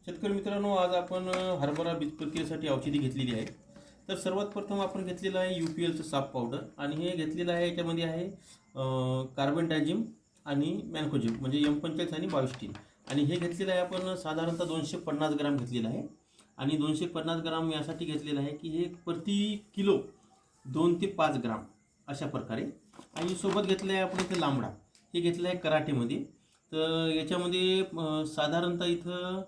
शेतकरी मित्रांनो, आज आपण हरभरा बीज प्रक्रियेसाठी औषधी घेतलेली आहे. तर सर्वात प्रथम आपण घेतलेलं आहे UPLचं साफ पावडर आणि हे घेतलेलं आहे. याच्यामध्ये आहे कार्बेंडाझिम आणि मॅन्कोझिम म्हणजे M45 आणि 22 आणि हे घेतलेलं आहे आपण साधारणतः 250 ग्राम घेतलेलं आहे. आणि 250 ग्राम यासाठी घेतलेलं आहे की हे प्रति किलो 2 ते 5 ग्राम अशा प्रकारे. आणि सोबत घेतलं आहे आपण इथं लांबडा, हे घेतलं आहे कराटेमध्ये. तर याच्यामध्ये साधारणतः इथं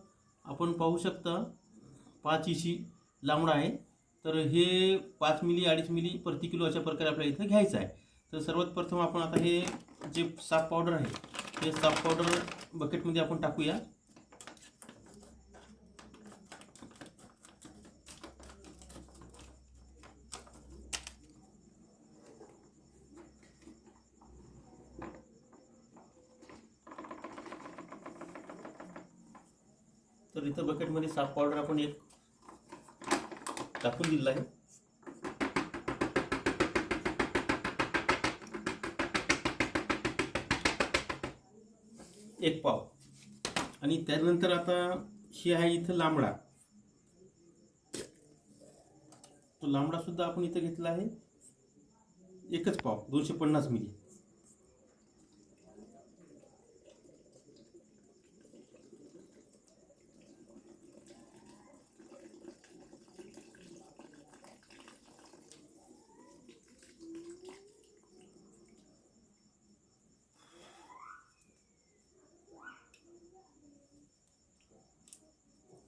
आपण पाहू शकता 5 इशी लांबडा आहे. तर हे 5 मिली 2.5 मिली प्रति किलो अशा प्रकारे आपल्याला इथं घ्यायचं आहे. तर सर्वात प्रथम आपण आता हे जे साफ पावडर आहे हे साफ पावडर बकेटमध्ये आपण टाकूया. तर इथं बकेटमध्ये साफ पावडर आपण एक टाकून दिलेला आहे. एक पाव. आणि त्यानंतर आता ही आहे इथं लांबडा. तो लांबडा सुद्धा आपण इथं घेतला आहे एकच पाव 250 मिली.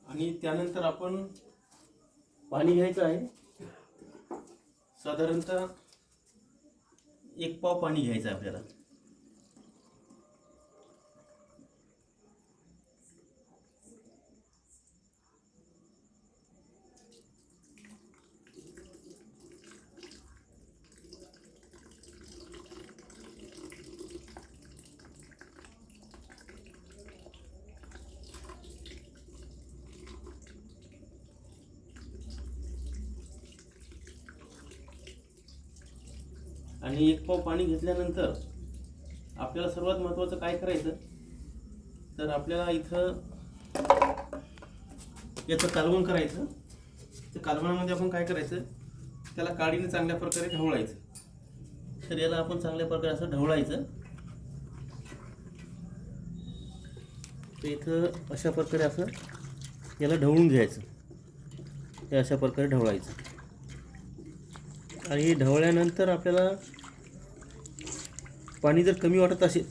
आणि त्यानंतर आपण पाणी घ्यायचं आहे. साधारणतः एक पाव पाणी घ्यायचं आहे आपल्याला. आणि एक पाव पाणी घेतल्यानंतर आपल्याला सर्वात महत्त्वाचं काय करायचं, तर आपल्याला इथं याचं कालवण करायचं. त्या कालवणामध्ये आपण काय करायचं, त्याला काडीने चांगल्या प्रकारे ढवळायचं. तर याला आपण चांगल्या प्रकारे असं ढवळायचं. तर इथं अशा प्रकारे असं याला ढवळून घ्यायचं. हे अशा प्रकारे ढवळायचं. आणि ढवळल्यानंतर आपल्याला पाणी जर कमी वाटत असेल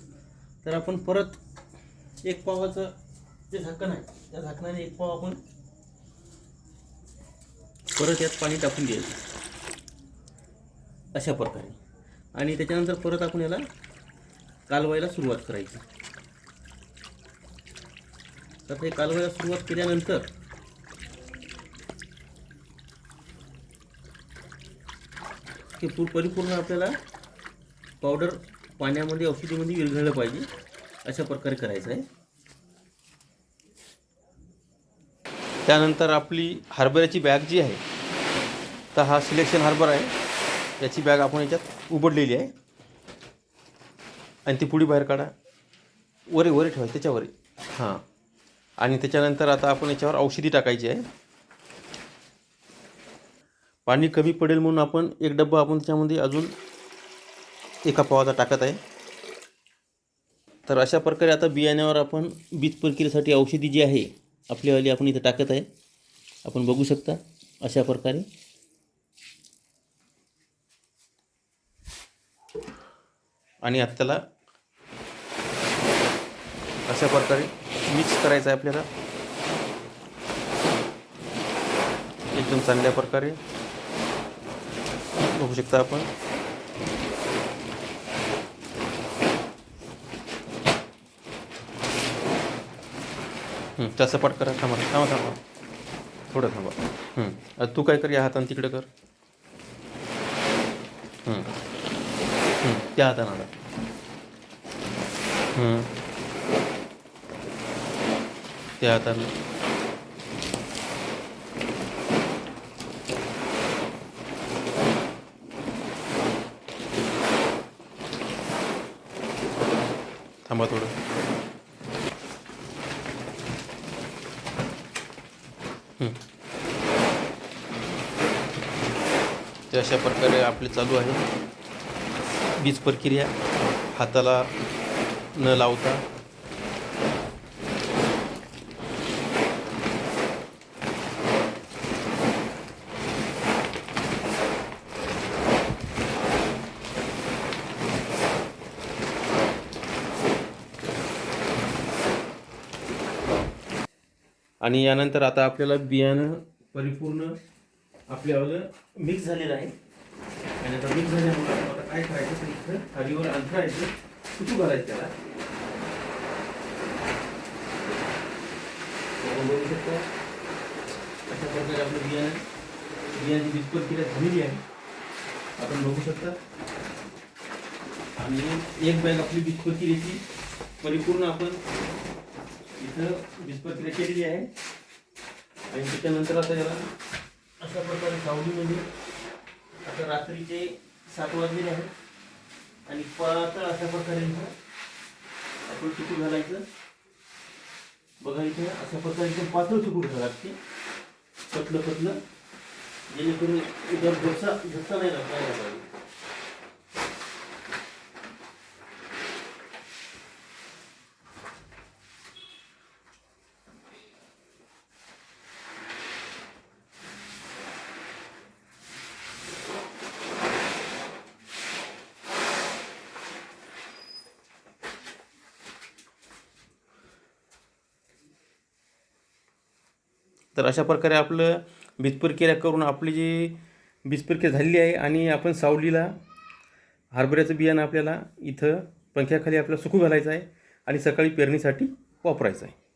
तर आपण परत एक पावाचं जे झाकण आहे त्या झाकणाने एक पाव आपण परत यात पाणी टाकून द्यायचं अशा प्रकारे. आणि त्याच्यानंतर परत आपण याला कालवायला सुरुवात करायची. तर हे कालवायला सुरुवात केल्यानंतर हे परिपूर्ण आपल्याला पावडर पाण्यामध्ये औषधीमध्ये विरघळलं पाहिजे अशा प्रकारे करायचं आहे. त्यानंतर आपली हरभऱ्याची बॅग जी आहे, तर हा सिलेक्शन हरभरा आहे. याची बॅग आपण याच्यात उघडलेली आहे. आणि ती पुढी बाहेर काढा, वरे ठेवा त्याच्यावर. हां. आणि त्याच्यानंतर आता आपण याच्यावर औषधी टाकायची आहे. पाणी कमी पडेल म्हणून आपण एक डब्बा आपण त्याच्यामध्ये अजून एका पावाचा टाकत आहे. तर अशा प्रकारे आता बियाण्यावर आपण बीज प्रक्रियेसाठी औषधी जी आहे आपल्यावाली आपण इथं टाकत आहे. आपण बघू शकता अशा प्रकारे. आणि आता त्याला अशा प्रकारे मिक्स करायचं आहे आपल्याला एकदम चांगल्या प्रकारे. बघू शकता आपण. तसं पाठ करा. थांबा थोडं थांबा. तू काय कर, या हाताने तिकडे कर. त्या हाताने आला. त्या हाताने. थांबा थोडं. तर अशा प्रकारे आपले चालू आहे बीज प्रक्रिया, हाताला न लावता. आणि यानंतर आता आपल्याला बियाणं परिपूर्ण आपल्यावर मिक्स झालेलं आहे. आणि आता मिक्स झाल्यामुळे आता काय करायचं तर इथं खालीवर अंतरायचं, सुटू घालायचं त्याला. आपण बघू शकतो अशा प्रकारे आपलं बियाण्याची बीज प्रक्रिया झालेली आहे, आपण बघू शकता. आणि एक बॅग आपली बीज प्रक्रियेची परिपूर्ण आपण इथं बीज प्रक्रिया केलेली आहे. आणि त्याच्यानंतर आता याला अशा प्रकारे सावलीमध्ये, आता रात्रीचे 7 वाजलेले आहेत आणि पातळ अशा प्रकारे इथं आपण चुकू घालायचं. बघा इथे अशा प्रकारे इथं पातळ चुकू घालायला लागते, पतलं, जेणेकरून इथं झटका नाही लागला. तर अशा प्रकारे आपलं बीज प्रक्रिया करून आपली जी बीज प्रक्रिया झालेली आहे. आणि आपण सावलीला हरभऱ्याचं बियाणं आपल्याला इथं पंख्याखाली आपल्याला सुकू घालायचं आहे आणि सकाळी पेरणीसाठी वापरायचं आहे.